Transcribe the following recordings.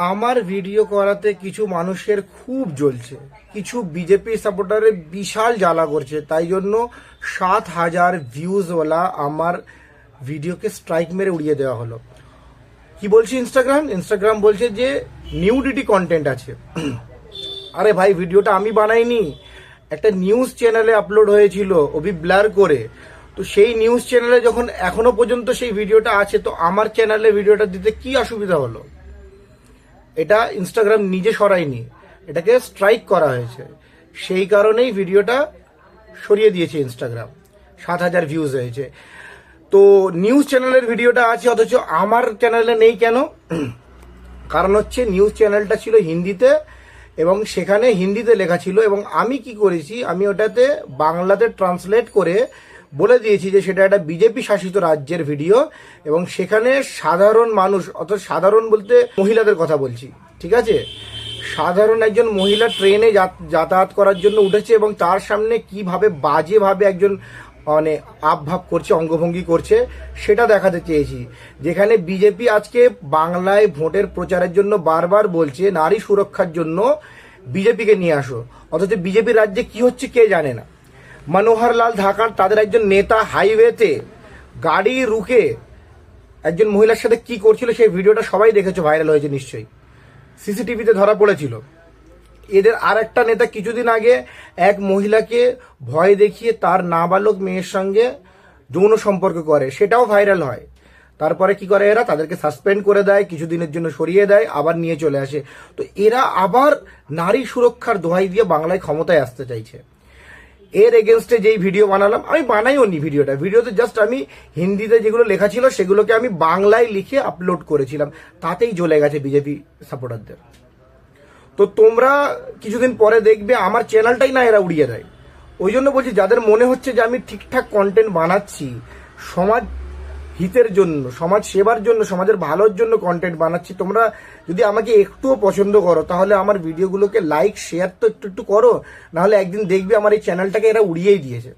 আমার ভিডিও করাতে কিছু মানুষের খুব জ্বলছে, কিছু বিজেপি সাপোর্টারে বিশাল জ্বালা করছে, তাই জন্য 7,000 ভিউজওয়ালা আমার ভিডিওকে স্ট্রাইক মেরে উড়িয়ে দেওয়া হলো। কি বলছে ইনস্টাগ্রাম বলছে যে নিউডিটি কন্টেন্ট আছে। আরে ভাই, ভিডিওটা আমি বানাইনি, একটা নিউজ চ্যানেলে আপলোড হয়েছিল ওবি ব্লার করে। তো সেই নিউজ চ্যানেলে যখন এখনো পর্যন্ত সেই ভিডিওটা আছে, তো আমার চ্যানেলে ভিডিওটা দিতে কি অসুবিধা হলো? এটা ইনস্টাগ্রাম নিজে সরায়নি, এটাকে স্ট্রাইক করা হয়েছে, সেই কারণেই ভিডিওটা সরিয়ে দিয়েছে ইনস্টাগ্রাম। 7,000 ভিউজ হয়েছে। তো নিউজ চ্যানেলের ভিডিওটা আছে, অথচ আমার চ্যানেলে নেই কেন? কারণ হচ্ছে নিউজ চ্যানেলটা ছিল হিন্দিতে এবং সেখানে হিন্দিতে লেখা ছিল, এবং আমি কি করেছি, আমি ওটাতে বাংলাতে ট্রান্সলেট করে বলে দিয়েছি যে সেটা একটা বিজেপি শাসিত রাজ্যের ভিডিও, এবং সেখানে সাধারণ মানুষ, অর্থাৎ সাধারণ বলতে মহিলাদের কথা বলছি, ঠিক আছে? সাধারণ একজন মহিলা ট্রেনে যাতায়াত করার জন্য উঠেছে এবং তার সামনে কিভাবে বাজেভাবে একজন মানে আবভাব করছে, অঙ্গভঙ্গি করছে, সেটা দেখাতে চেয়েছি। যেখানে বিজেপি আজকে বাংলায় ভোটের প্রচারের জন্য বারবার বলছে নারী সুরক্ষার জন্য বিজেপিকে নিয়ে আসো, অথচ বিজেপির রাজ্যে কি হচ্ছে কে জানে না। মনোহর লাল ধাকার তাদের একজন নেতা হাইওয়েতে গাড়ি রুখে একজন মহিলার সাথে কি করছিল সেই ভিডিওটা সবাই দেখেছো, ভাইরাল হয়েছে নিশ্চয়ই, সিসিটিভিতে ধরা পড়েছিল। এদের আর একটা নেতা কিছুদিন আগে এক মহিলাকে ভয় দেখিয়ে তার নাবালক মেয়ের সঙ্গে যৌন সম্পর্ক করে, সেটাও ভাইরাল হয়। তারপরে কি করে এরা? তাদেরকে সাসপেন্ড করে দেয়, কিছুদিনের জন্য সরিয়ে দেয়, আবার নিয়ে চলে আসে। তো এরা আবার নারী সুরক্ষার দোহাই দিয়ে বাংলায় ক্ষমতায় আসতে চাইছে। এর এগেনস্টে যেই ভিডিও বানালাম, আমি বানাইও নি ভিডিওতে জাস্ট আমি হিন্দিতে যেগুলো লেখা ছিল সেগুলোকে আমি বাংলায় লিখে আপলোড করেছিলাম, তাতেই জ্বলে গেছে বিজেপি সাপোর্টারদের। তো তোমরা কিছুদিন পরে দেখবে আমার চ্যানেলটাই না এরা উড়িয়ে দেয়। ওই জন্য বলছি, যাদের মনে হচ্ছে যে আমি ঠিকঠাক কন্টেন্ট বানাচ্ছি, সমাজ হিতের জন্য, সমাজ সেবার জন্য, সমাজের ভালোর জন্য কন্টেন্ট বানাচ্ছি, তোমরা যদি আমাকে একটুও পছন্দ করো তাহলে আমার ভিডিওগুলোকে লাইক শেয়ার তো একটু করো, নাহলে একদিন দেখবে আমার এই চ্যানেলটাকে এরা উড়িয়েই দিয়েছে।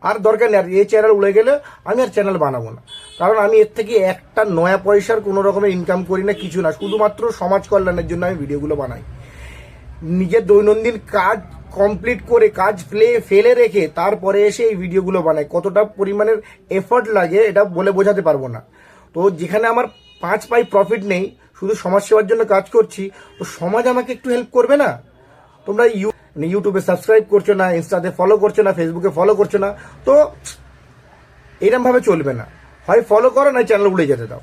আর দরকার নেই, আর এই চ্যানেল উড়ে গেলে আমি আর চ্যানেল বানাবো না, কারণ আমি এর থেকে একটা নয়া পয়সার কোনো রকমের ইনকাম করি না, কিছু না, শুধুমাত্র সমাজ কল্যাণের জন্য আমি ভিডিওগুলো বানাই। নিজের দৈনন্দিন কাজ কমপ্লিট করে, কাজ ফেলে রেখে তারপরে এসে এই ভিডিওগুলো বানাই। কতটা পরিমাণের এফর্ট লাগে এটা বলে বোঝাতে পারবো না। তো যেখানে আমার 5 পাই প্রফিট নেই, শুধু সমাজ সেবার জন্য কাজ করছি, তো সমাজ আমাকে একটু হেল্প করবে না? তোমরা ইউটিউবে সাবস্ক্রাইব করছো না, ইনস্টাতে ফলো করছো না, ফেসবুকে ফলো করছো না, তো এরকম ভাবে চলবে না। হয় ফলো করো, না চ্যানেল উড়ে যেতে দাও।